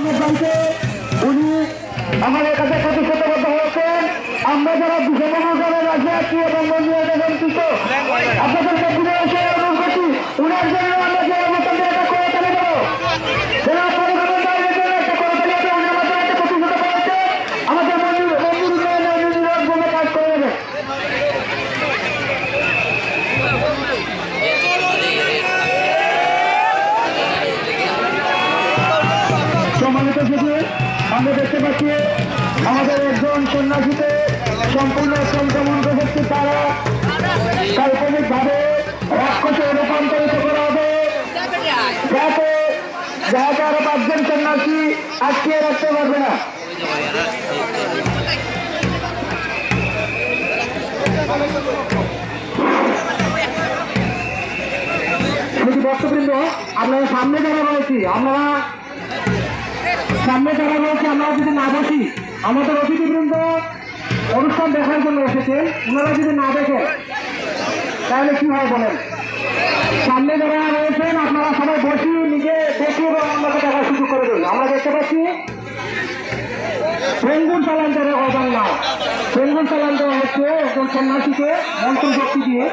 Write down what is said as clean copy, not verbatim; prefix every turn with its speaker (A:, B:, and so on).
A: আহমেদ ভাইকে উনি আমাদের কাছে প্রতিশ্রুতিবদ্ধ হয়েছেন। আমরা যারা বিশ্বমহানগরে রাজি আছি এবং বন্ধুরা বঞ্চিত আপনাদেরকে ফিরে এসে অনুরোধ করছি, উনার জন্য আমরা যে অবস্থান এটা করে চালিয়ে দেবো। যারা পরিকল্পনা একটা করে চালিয়ে দেবে, উনি আমাদের একটা প্রতিশ্রুতি পেয়েছে আমাদের মন্দির উন্নয়নে কাজ করে দেবে। সম্মানিত সচিব, আমরা দেখতে পাচ্ছি আমাদের একজন সন্ন্যাসীতে সম্পূর্ণ সংক্রমণ হচ্ছে, তারা কাল্পনিক ভাবে রাক্ষসে রূপান্তরিত করা হবে, যাতে আরো 5 জন সন্ন্যাসী আটকে রাখতে পারবে না। ভক্তবৃন্দ, আপনারা সামনে যারা রয়েছি আমরা যদি না বসি, আমাদের অতিথিবৃন্দ অনুষ্ঠান দেখার জন্য এসেছেন, ওনারা যদি না দেখেন তাহলে কি হয় বলেন? সামনে যারা রয়েছেন আপনারা সবাই বসি, নিজে দেখি এবং আমাকে দেখার সুযোগ করে দিন। আমরা দেখতে পাচ্ছি বেঙ্গুন চালান দেওয়া অজান না, বেঙ্গুন চালান দেওয়া হচ্ছে একজন সন্ন্যাসীকে মন্ত্র শক্তি দিয়ে।